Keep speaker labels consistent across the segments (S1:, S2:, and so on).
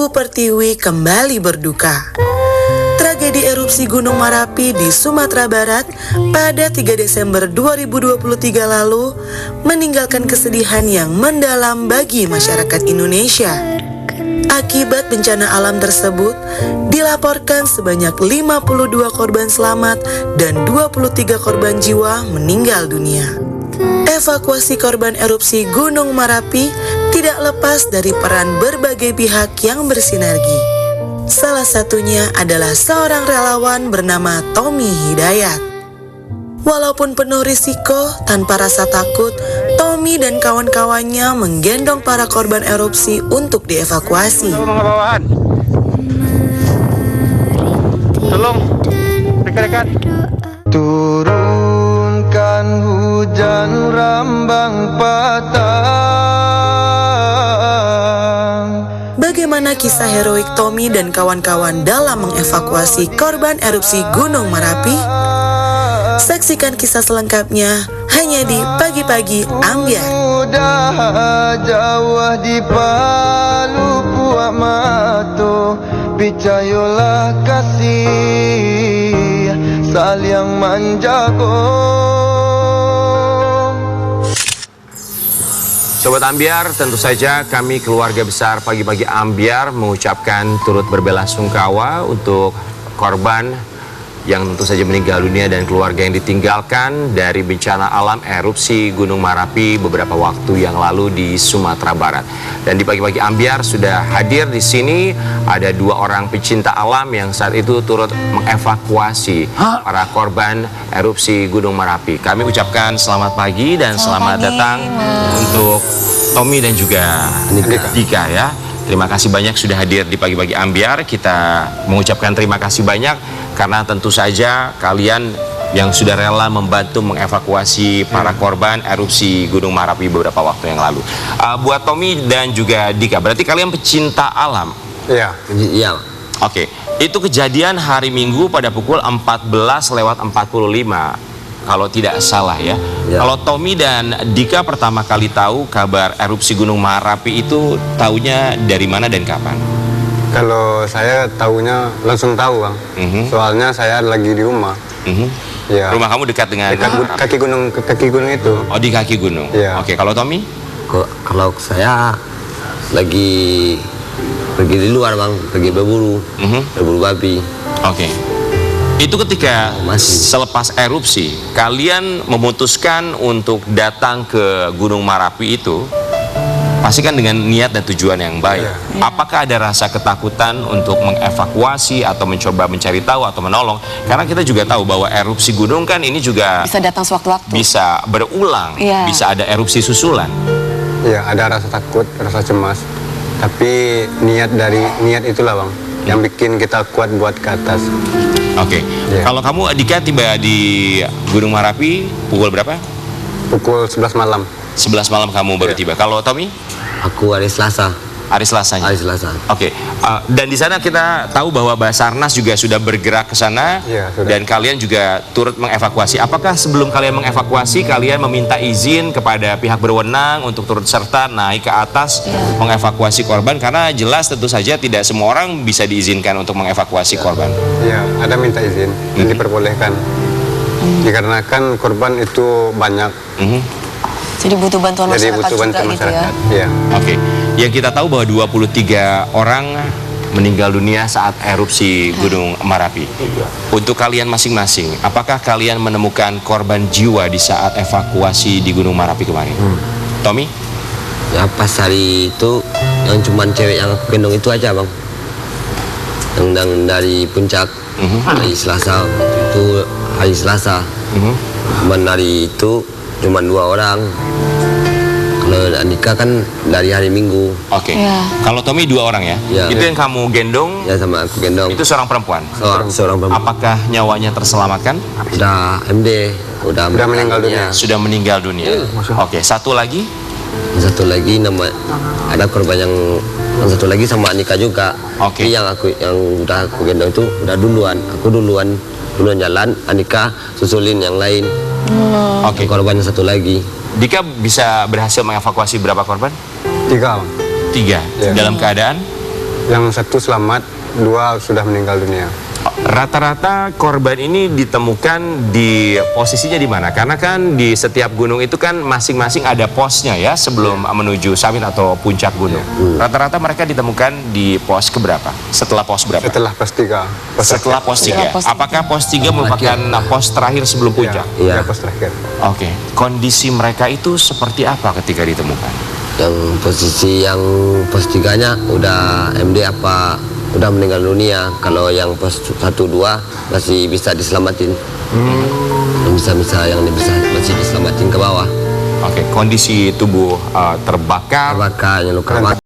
S1: Ibu Pertiwi kembali berduka. Tragedi erupsi Gunung Merapi di Sumatera Barat pada 3 Desember 2023 lalu meninggalkan kesedihan yang mendalam bagi masyarakat Indonesia. Akibat bencana alam tersebut, dilaporkan sebanyak 52 korban selamat dan 23 korban jiwa meninggal dunia. Evakuasi korban erupsi Gunung Merapi tidak lepas dari peran berbagai pihak yang bersinergi. Salah satunya adalah seorang relawan bernama Tommy Hidayat. Walaupun penuh risiko, tanpa rasa takut, Tommy dan kawan-kawannya menggendong para korban erupsi untuk dievakuasi.
S2: Tolong, dekat-dekat.
S3: Turunkan hujan rambang patang.
S1: Bagaimana kisah heroik Tommy dan kawan-kawan dalam mengevakuasi korban erupsi Gunung Merapi? Saksikan kisah selengkapnya hanya di Pagi-Pagi Ambyar.
S3: Udah jauh di Palu Puak Mato, picayolah kasih saling manjago.
S2: Sobat Ambyar, tentu saja kami keluarga besar Pagi-Pagi Ambyar mengucapkan turut berbelasungkawa untuk korban yang tentu saja meninggal dunia dan keluarga yang ditinggalkan dari bencana alam erupsi Gunung Merapi beberapa waktu yang lalu di Sumatera Barat. Dan di Pagi-Pagi Ambyar sudah hadir di sini ada 2 orang pecinta alam yang saat itu turut mengevakuasi para korban erupsi Gunung Merapi. Kami ucapkan selamat pagi dan selamat datang untuk Tommy dan juga Dika ya. Terima kasih banyak sudah hadir di Pagi-Pagi Ambyar. Kita mengucapkan terima kasih banyak karena tentu saja kalian yang sudah rela membantu mengevakuasi para korban erupsi Gunung Merapi beberapa waktu yang lalu. Buat Tommy dan juga Dika, berarti kalian pecinta alam?
S3: Iya.
S4: Iya.
S2: Oke, itu kejadian hari Minggu pada pukul 14:45. Kalau tidak salah ya. Kalau Tommy dan Dika pertama kali tahu kabar erupsi Gunung Merapi itu taunya dari mana dan kapan?
S5: Kalau saya tahunya langsung tahu, Bang. Soalnya saya lagi di rumah. Ya.
S2: Rumah kamu dekat dengan
S5: kaki gunung itu.
S2: Oh, di kaki gunung.
S5: Ya.
S2: Oke, kalau Tommy?
S4: Kalau saya lagi pergi di luar, Bang, pergi berburu, berburu babi.
S2: Oke. Itu ketika selepas erupsi, kalian memutuskan untuk datang ke Gunung Merapi itu, pasti kan dengan niat dan tujuan yang baik. Apakah ada rasa ketakutan untuk mengevakuasi atau mencoba mencari tahu atau menolong? Karena kita juga tahu bahwa erupsi gunung kan ini juga
S6: bisa datang sewaktu-waktu,
S2: bisa berulang, bisa ada erupsi susulan.
S5: Ya, ada rasa takut, rasa cemas. Tapi niat itulah, Bang, yang bikin kita kuat buat ke atas.
S2: Oke. Kalau kamu, Dika, tiba di Gunung Merapi pukul berapa?
S5: Pukul 11 malam.
S2: 11 malam kamu baru tiba. Kalau Tommy?
S4: Aku hari Selasa.
S2: Hari Selasanya.
S4: Hari Selasa.
S2: Oke. Dan di sana kita tahu bahwa Basarnas juga sudah bergerak ke sana dan kalian juga turut mengevakuasi. Apakah sebelum kalian mengevakuasi, kalian meminta izin kepada pihak berwenang untuk turut serta naik ke atas mengevakuasi korban? Karena jelas tentu saja tidak semua orang bisa diizinkan untuk mengevakuasi korban.
S5: Ya, ada minta izin, diperbolehkan. Dikarenakan korban itu banyak.
S6: Jadi butuh bantuan masyarakat juga gitu ya.
S5: Iya.
S2: Oke. Yang kita tahu bahwa 23 orang meninggal dunia saat erupsi Gunung Merapi. Untuk kalian masing-masing, apakah kalian menemukan korban jiwa di saat evakuasi di Gunung Merapi kemarin? Tommy?
S4: Ya pas hari itu yang cuman cewek yang aku gendong itu aja, Bang. Yang dari puncak hari Selasa, itu hari Selasa. Cuman hari itu cuman 2 orang. Kalau Andika kan dari hari Minggu.
S2: Oke. Kalau Tommy 2 orang ya? Itu yang kamu gendong?
S4: Ya, sama aku gendong.
S2: Itu seorang perempuan?
S4: Seorang perempuan.
S2: Apakah nyawanya terselamatkan?
S4: Udah MD, udah
S5: meninggal dunia.
S2: Sudah meninggal dunia. Oke, satu lagi?
S4: Satu lagi ada korban yang satu lagi sama Anika juga. Tapi yang udah aku gendong itu udah duluan. Aku duluan jalan, Anika susulin yang lain. Korban yang satu lagi.
S2: Dika bisa berhasil mengevakuasi berapa korban?
S5: 3.
S2: 3. Dalam keadaan?
S5: Yang satu selamat, 2 sudah meninggal dunia.
S2: Rata-rata korban ini ditemukan di posisinya di mana? Karena kan di setiap gunung itu kan masing-masing ada posnya ya sebelum menuju summit atau puncak gunung. Rata-rata mereka ditemukan di pos keberapa? Setelah pos berapa?
S5: Setelah pos 3.
S2: Setelah pos 3. Apakah pos 3 merupakan pos terakhir sebelum puncak?
S5: Iya, pos terakhir.
S2: Oke. Kondisi mereka itu seperti apa ketika ditemukan?
S4: Yang posisi yang pos 3-nya udah MD apa udah meninggal dunia. Kalau yang pos 1, 2 masih bisa diselamatin. Bisa yang masih diselamatin ke bawah.
S2: Oke, kondisi tubuh terbakar,
S4: yang luka mati.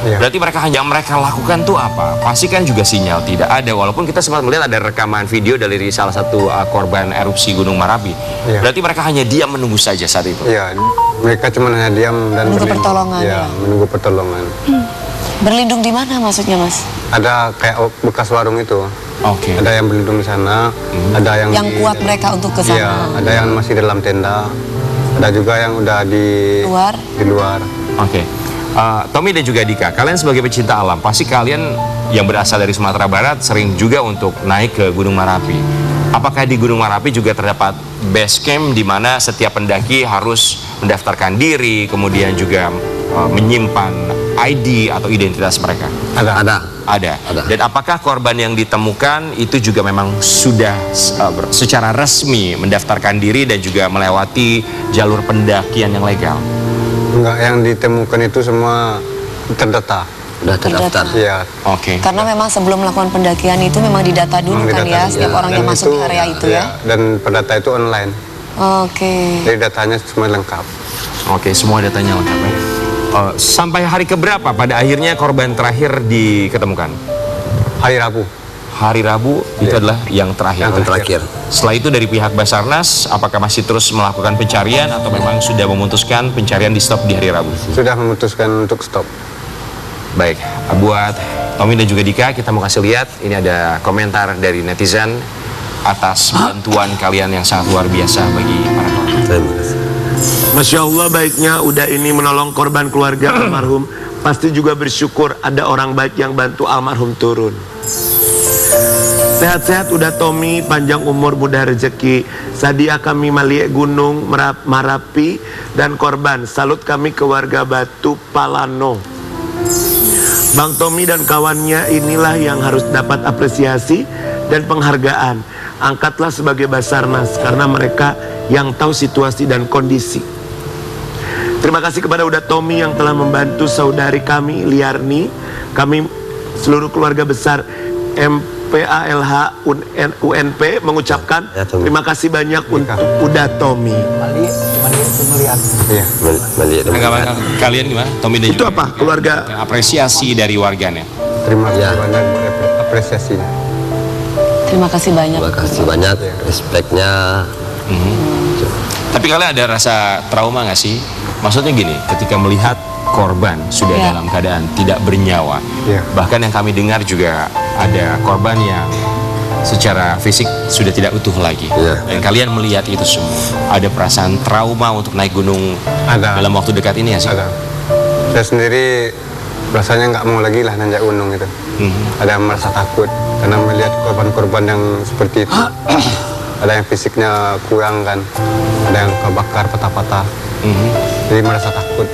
S2: Berarti mereka lakukan tuh apa? Pasti kan juga sinyal tidak ada. Walaupun kita sempat melihat ada rekaman video dari salah satu korban erupsi Gunung Merapi. Berarti mereka hanya diam menunggu saja saat itu.
S5: Iya, mereka cuma hanya diam dan
S6: menunggu pertolongan.
S5: Ya, menunggu pertolongan.
S6: Berlindung di mana maksudnya, Mas?
S5: Ada kayak bekas warung itu.
S2: Oke.
S5: Ada yang berlindung di sana, ada yang
S6: kuat mereka untuk ke sana.
S5: Iya, ada yang masih dalam tenda. Ada juga yang udah di luar.
S2: Oke. Tommy dan juga Dika, kalian sebagai pecinta alam, pasti kalian yang berasal dari Sumatera Barat sering juga untuk naik ke Gunung Merapi. Apakah di Gunung Merapi juga terdapat base camp di mana setiap pendaki harus mendaftarkan diri, kemudian juga menyimpan ID atau identitas mereka? Ada. Dan apakah korban yang ditemukan itu juga memang sudah secara resmi mendaftarkan diri dan juga melewati jalur pendakian yang legal?
S5: Enggak, yang ditemukan itu semua terdata.
S4: Udah terdaftar.
S5: Iya.
S2: Oke.
S6: Karena memang sebelum melakukan pendakian itu memang didata dulu kan ya, setiap orang yang masuk ke area itu ya.
S5: Dan pendata itu online.
S6: Oke.
S5: Jadi datanya semua lengkap.
S2: Oke, semua datanya lengkap ya. Sampai hari keberapa pada akhirnya korban terakhir diketemukan?
S5: Hari Rabu.
S2: Hari Rabu itu adalah yang terakhir.
S5: Yang terakhir.
S2: Setelah itu dari pihak Basarnas, apakah masih terus melakukan pencarian atau memang sudah memutuskan pencarian di stop di hari Rabu?
S5: Sudah memutuskan untuk stop.
S2: Baik, buat Tommy dan juga Dika, kita mau kasih lihat, ini ada komentar dari netizen atas bantuan kalian yang sangat luar biasa bagi para korban.
S4: Terima kasih.
S7: Masya Allah, baiknya udah ini menolong korban keluarga almarhum. Pasti juga bersyukur ada orang baik yang bantu almarhum turun. Sehat-sehat udah Tommy, panjang umur, mudah rezeki. Sadia kami maliek gunung Merapi dan korban. Salut kami ke warga Batu Palano. Bang Tommy dan kawannya inilah yang harus dapat apresiasi dan penghargaan. Angkatlah sebagai Basarnas karena mereka yang tahu situasi dan kondisi. Terima kasih kepada Uda Tommy yang telah membantu saudari kami Liarni. Kami seluruh keluarga besar MPALH UNP mengucapkan terima kasih banyak untuk Uda Tommy.
S2: Kalian gimana? Tommy dan
S7: itu apa? Keluarga
S2: apresiasi dari warganet.
S5: Terima kasih banyak apresiasinya.
S6: Terima kasih banyak.
S4: Terima kasih banyak respeknya.
S2: Tapi kalian ada rasa trauma nggak sih? Maksudnya gini, ketika melihat korban sudah dalam keadaan tidak bernyawa, bahkan yang kami dengar juga ada korban yang secara fisik sudah tidak utuh lagi, dan kalian melihat itu semua, ada perasaan trauma untuk naik gunung dalam waktu dekat ini ya sih?
S5: Ada. Saya sendiri rasanya nggak mau lagi lah nanjak gunung itu. Ada yang merasa takut karena melihat korban-korban yang seperti itu. Ada yang fisiknya kurang kan, ada yang kebakar patah-patah. Jadi merasa takut.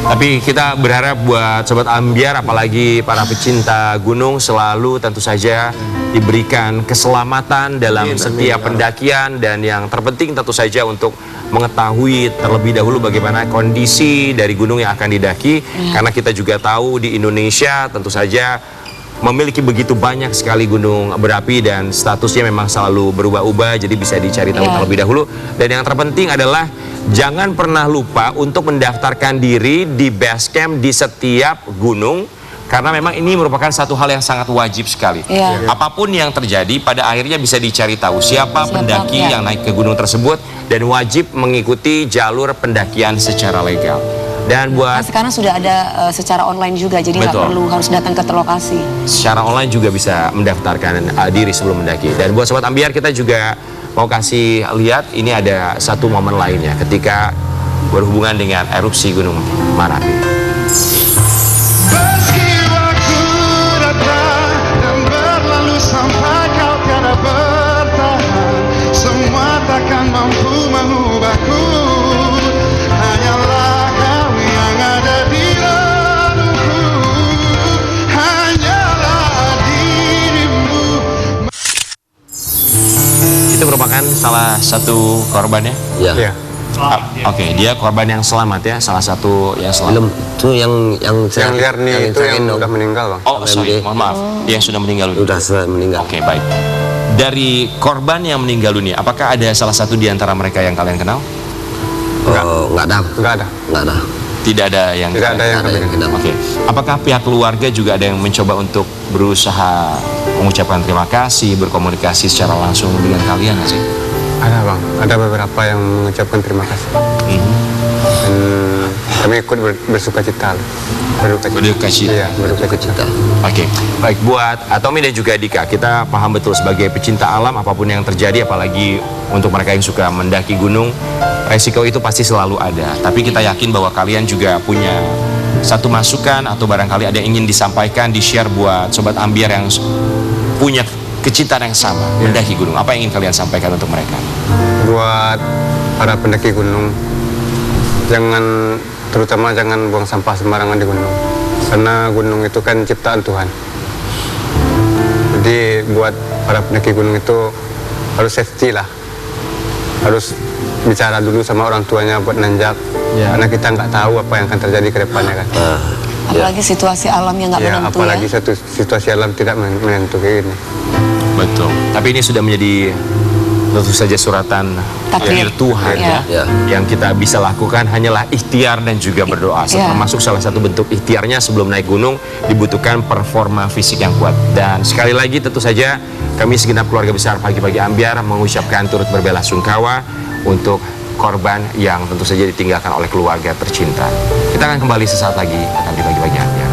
S2: Tapi kita berharap buat Sobat Ambiar, apalagi para pecinta gunung, selalu tentu saja diberikan keselamatan dalam setiap pendakian. Dan yang terpenting tentu saja untuk mengetahui terlebih dahulu bagaimana kondisi dari gunung yang akan didaki. Karena kita juga tahu di Indonesia tentu saja memiliki begitu banyak sekali gunung berapi dan statusnya memang selalu berubah-ubah, jadi bisa dicari tahu terlebih dahulu. Dan yang terpenting adalah jangan pernah lupa untuk mendaftarkan diri di base camp di setiap gunung, karena memang ini merupakan satu hal yang sangat wajib sekali. Apapun yang terjadi, pada akhirnya bisa dicari tahu siapa pendaki yang naik ke gunung tersebut dan wajib mengikuti jalur pendakian secara legal. Dan buat
S6: Sekarang sudah ada secara online juga, jadi nggak
S2: Betul.
S6: perlu harus datang ke lokasi.
S2: secara online juga bisa mendaftarkan diri sebelum mendaki. Dan buat Sobat Ambiar, kita juga mau kasih lihat ini ada satu momen lainnya ketika berhubungan dengan erupsi Gunung Merapi.
S8: Meski waktu datang dan berlalu sampai kau tiada bertahan, semua takkan mampu mengubahku. Hanyalah kau yang ada di relungku, hanyalah dirimu.
S2: Itu merupakan salah satu korbannya.
S4: Ya.
S5: Iya.
S2: Oke, dia korban yang selamat ya, salah satu yang
S4: Belum,
S2: selamat.
S4: itu yang
S5: Yang liar nih itu yang
S4: gendong.
S5: udah meninggal bang.
S2: Oh, sorry, mohon maaf. Yang sudah meninggal dunia.
S4: Udah sudah meninggal.
S2: Oke, baik. Dari korban yang meninggal dunia, apakah ada salah satu di antara mereka yang kalian kenal?
S4: Oh, nggak ada.
S5: Nggak ada.
S4: Nggak ada.
S2: Tidak ada yang
S5: Tidak ada yang
S4: Nggak ada yang
S5: kami
S4: kenal.
S2: Oke. Apakah pihak keluarga juga ada yang mencoba untuk berusaha mengucapkan terima kasih, berkomunikasi secara langsung dengan kalian nggak sih?
S5: Ada bang. Ada beberapa yang mengucapkan terima kasih. Dan kami ikut bersuka cita.
S2: Berduka cita.
S5: Iya, berduka cita.
S2: Oke, baik buat Tommy dan juga Dika, kita paham betul sebagai pecinta alam apapun yang terjadi, apalagi untuk mereka yang suka mendaki gunung, resiko itu pasti selalu ada. Tapi kita yakin bahwa kalian juga punya satu masukan atau barangkali ada yang ingin disampaikan, di-share buat Sobat Ambiar yang punya kecintaan yang sama, mendaki gunung. Apa yang ingin kalian sampaikan untuk mereka?
S5: Buat para pendaki gunung, terutama jangan buang sampah sembarangan di gunung, karena gunung itu kan ciptaan Tuhan. Jadi buat para pendaki gunung itu harus safety lah, harus bicara dulu sama orang tuanya buat nanjak, karena kita nggak tahu apa yang akan terjadi ke depannya kan.
S6: Apalagi situasi alam yang nggak
S5: Ya,
S6: menentu
S5: apalagi
S6: ya.
S5: satu situasi alam tidak menentu kayak gini.
S2: Betul. Tapi ini sudah menjadi tentu saja suratan
S6: Takdir.
S2: dari Tuhan ya.
S4: Ya.
S2: Yang kita bisa lakukan hanyalah ikhtiar dan juga berdoa.
S6: Ya.
S2: Termasuk salah satu bentuk ikhtiarnya sebelum naik gunung dibutuhkan performa fisik yang kuat. Dan sekali lagi tentu saja kami segenap keluarga besar Pagi-Pagi Ambiar mengucapkan turut berbelasungkawa untuk korban yang tentu saja ditinggalkan oleh keluarga tercinta. Kita akan kembali sesaat lagi akan di Pagi-Pagi Ambiar.